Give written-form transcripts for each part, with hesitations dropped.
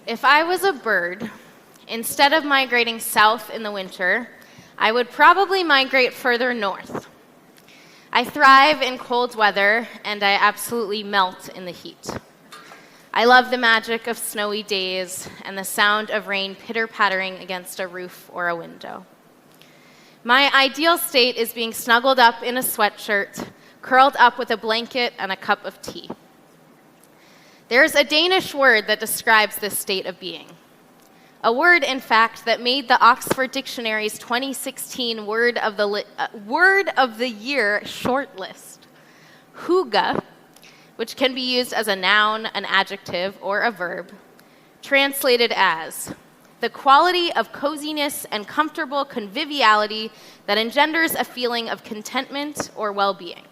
If I was a bird, instead of migrating south in the winter, I would probably migrate further north. I thrive in cold weather, and I absolutely melt in the heat. I love the magic of snowy days and the sound of rain pitter-pattering against a roof or a window. My ideal state is being snuggled up in a sweatshirt, curled up with a blanket and a cup of tea. There's a Danish word that describes this state of being. A word, in fact, that made the Oxford Dictionary's 2016 Word of the Year shortlist. Hygge, which can be used as a noun, an adjective, or a verb, translated as the quality of coziness and comfortable conviviality that engenders a feeling of contentment or well-being.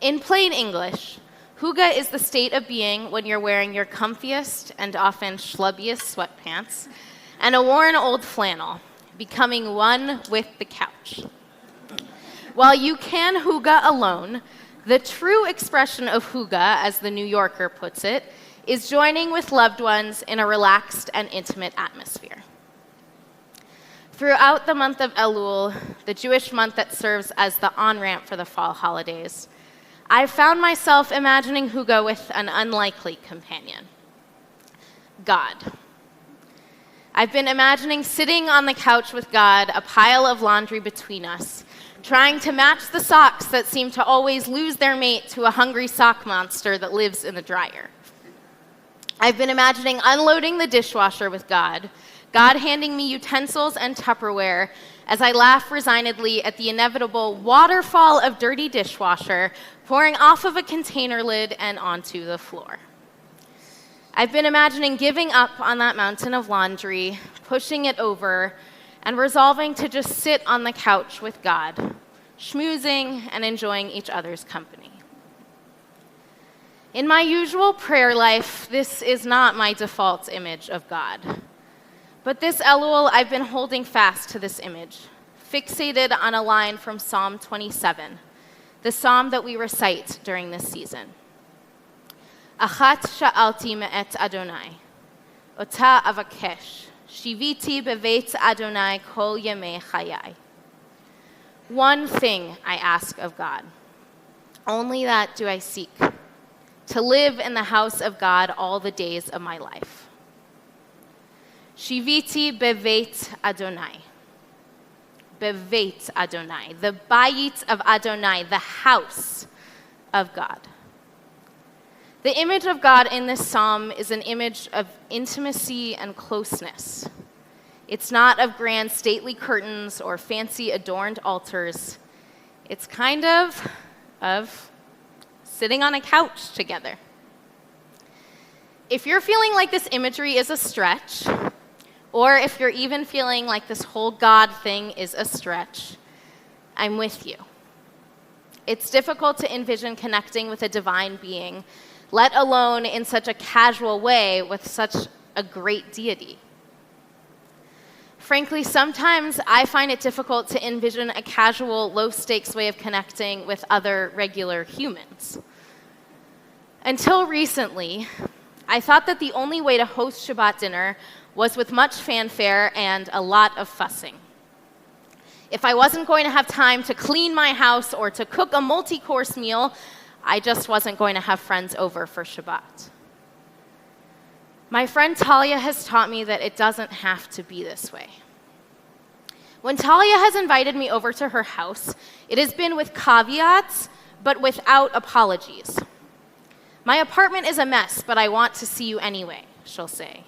In plain English, hygge is the state of being when you're wearing your comfiest and often schlubbiest sweatpants and a worn old flannel, becoming one with the couch. While you can hygge alone, the true expression of hygge, as the New Yorker puts it, is joining with loved ones in a relaxed and intimate atmosphere. Throughout the month of Elul, the Jewish month that serves as the on-ramp for the fall holidays, I found myself imagining hygge with an unlikely companion, God. I've been imagining sitting on the couch with God, a pile of laundry between us, trying to match the socks that seem to always lose their mate to a hungry sock monster that lives in the dryer. I've been imagining unloading the dishwasher with God, God handing me utensils and Tupperware as I laugh resignedly at the inevitable waterfall of dirty dishwasher pouring off of a container lid and onto the floor. I've been imagining giving up on that mountain of laundry, pushing it over, and resolving to just sit on the couch with God, schmoozing and enjoying each other's company. In my usual prayer life, this is not my default image of God. But this Elul, I've been holding fast to this image, fixated on a line from Psalm 27, the psalm that we recite during this season. Achat sha'alti me'et Adonai, ota avakesh, shiviti beveit Adonai kol yemei chayai. One thing I ask of God, only that do I seek, to live in the house of God all the days of my life. Shiviti beveit Adonai. Beveit Adonai, the bayit of Adonai, the house of God. The image of God in this psalm is an image of intimacy and closeness. It's not of grand stately curtains or fancy adorned altars. It's kind of sitting on a couch together. If you're feeling like this imagery is a stretch, or if you're even feeling like this whole God thing is a stretch, I'm with you. It's difficult to envision connecting with a divine being, let alone in such a casual way with such a great deity. Frankly, sometimes I find it difficult to envision a casual, low-stakes way of connecting with other regular humans. Until recently, I thought that the only way to host Shabbat dinner was with much fanfare and a lot of fussing. If I wasn't going to have time to clean my house or to cook a multi-course meal, I just wasn't going to have friends over for Shabbat. My friend Talia has taught me that it doesn't have to be this way. When Talia has invited me over to her house, it has been with caveats, but without apologies. My apartment is a mess, but I want to see you anyway, she'll say.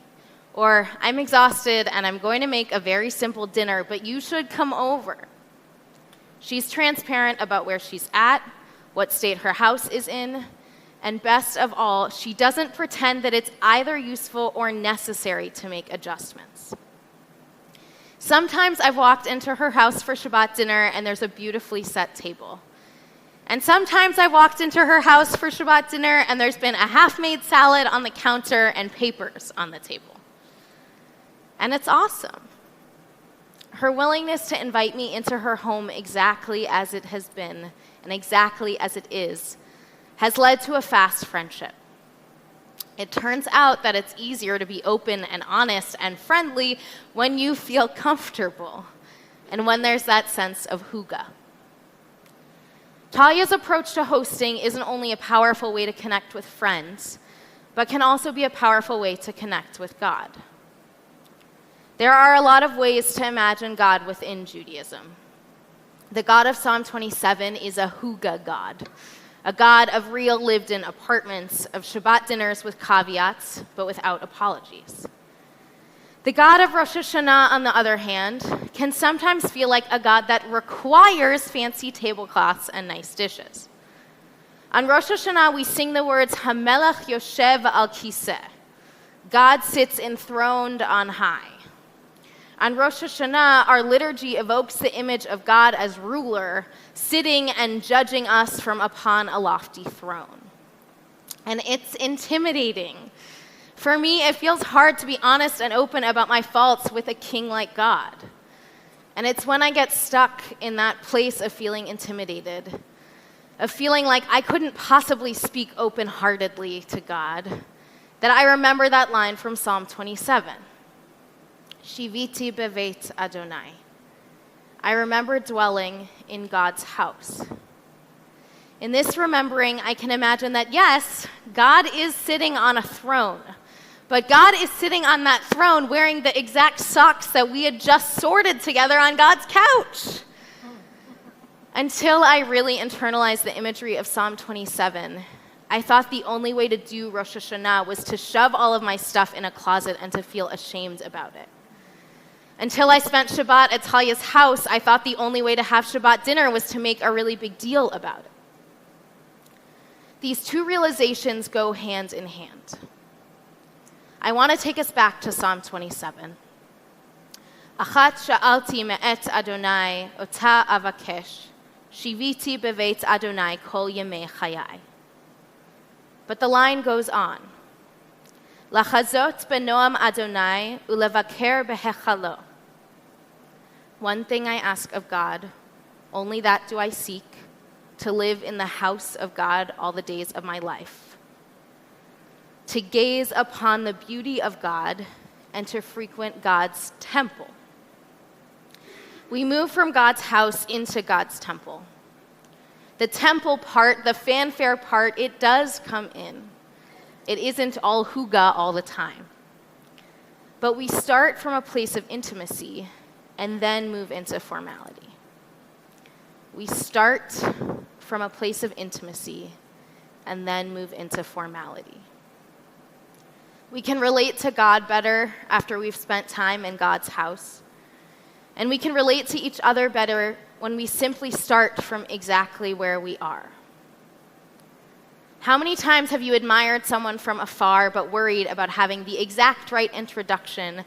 Or, I'm exhausted and I'm going to make a very simple dinner, but you should come over. She's transparent about where she's at, what state her house is in, and best of all, she doesn't pretend that it's either useful or necessary to make adjustments. Sometimes I've walked into her house for Shabbat dinner and there's a beautifully set table. And sometimes I've walked into her house for Shabbat dinner and there's been a half-made salad on the counter and papers on the table. And it's awesome. Her willingness to invite me into her home exactly as it has been and exactly as it is has led to a fast friendship. It turns out that it's easier to be open and honest and friendly when you feel comfortable and when there's that sense of hygge. Talia's approach to hosting isn't only a powerful way to connect with friends, but can also be a powerful way to connect with God. There are a lot of ways to imagine God within Judaism. The God of Psalm 27 is a hygge God, a God of real lived-in apartments, of Shabbat dinners with caveats, but without apologies. The God of Rosh HaShanah, on the other hand, can sometimes feel like a God that requires fancy tablecloths and nice dishes. On Rosh HaShanah, we sing the words, HaMelech Yoshev al Kiseh. God sits enthroned on high. On Rosh Hashanah, our liturgy evokes the image of God as ruler, sitting and judging us from upon a lofty throne. And it's intimidating. For me, it feels hard to be honest and open about my faults with a king like God. And it's when I get stuck in that place of feeling intimidated, of feeling like I couldn't possibly speak open-heartedly to God, that I remember that line from Psalm 27. Shiviti beveit Adonai. I remember dwelling in God's house. In this remembering, I can imagine that yes, God is sitting on a throne, but God is sitting on that throne wearing the exact socks that we had just sorted together on God's couch. Until I really internalized the imagery of Psalm 27, I thought the only way to do Rosh Hashanah was to shove all of my stuff in a closet and to feel ashamed about it. Until I spent Shabbat at Talia's house, I thought the only way to have Shabbat dinner was to make a really big deal about it. These two realizations go hand in hand. I want to take us back to Psalm 27. Achat sha'alti me'et Adonai, ota avakesh, shiviti beveit Adonai kol yemei chayai. But the line goes on. Lachazot benoam Adonai ulevaker behechalo. One thing I ask of God, only that do I seek, to live in the house of God all the days of my life. To gaze upon the beauty of God and to frequent God's temple. We move from God's house into God's temple. The temple part, the fanfare part, it does come in. It isn't all hygge all the time. But we start from a place of intimacy and then move into formality. We start from a place of intimacy and then move into formality. We can relate to God better after we've spent time in God's house. And we can relate to each other better when we simply start from exactly where we are. How many times have you admired someone from afar but worried about having the exact right introduction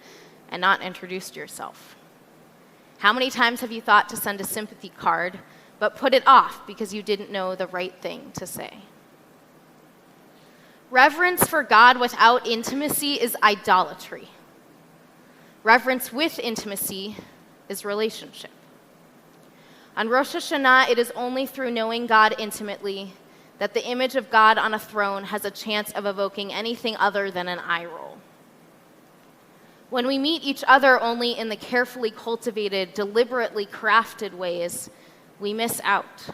and not introduced yourself? How many times have you thought to send a sympathy card but put it off because you didn't know the right thing to say? Reverence for God without intimacy is idolatry. Reverence with intimacy is relationship. On Rosh Hashanah, it is only through knowing God intimately that the image of God on a throne has a chance of evoking anything other than an eye roll. When we meet each other only in the carefully cultivated, deliberately crafted ways, we miss out.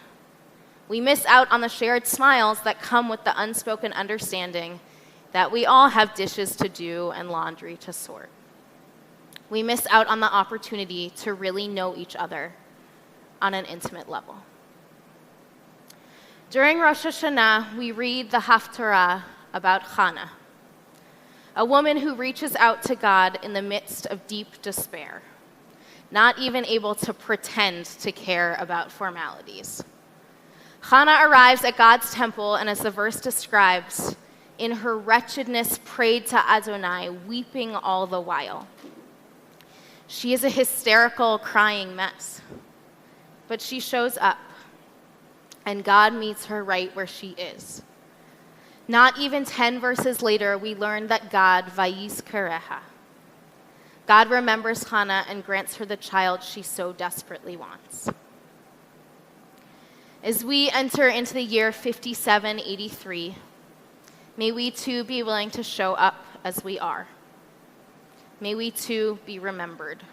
We miss out on the shared smiles that come with the unspoken understanding that we all have dishes to do and laundry to sort. We miss out on the opportunity to really know each other on an intimate level. During Rosh Hashanah, we read the Haftarah about Hannah, a woman who reaches out to God in the midst of deep despair, not even able to pretend to care about formalities. Hannah arrives at God's temple, and as the verse describes, in her wretchedness prayed to Adonai, weeping all the while. She is a hysterical, crying mess, but she shows up, and God meets her right where she is. Not even 10 verses later, we learn that God vayizkereha. God remembers Hannah and grants her the child she so desperately wants. As we enter into the year 5783, May we too be willing to show up as we are. May we too be remembered.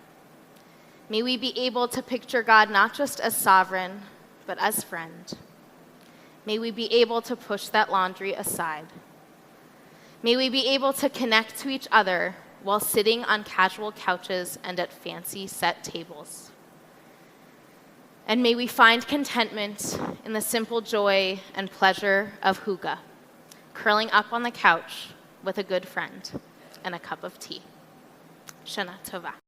May we be able to picture God not just as sovereign, but as friend. May we be able to push that laundry aside. May we be able to connect to each other while sitting on casual couches and at fancy set tables. And may we find contentment in the simple joy and pleasure of hygge, curling up on the couch with a good friend and a cup of tea. Shana Tova.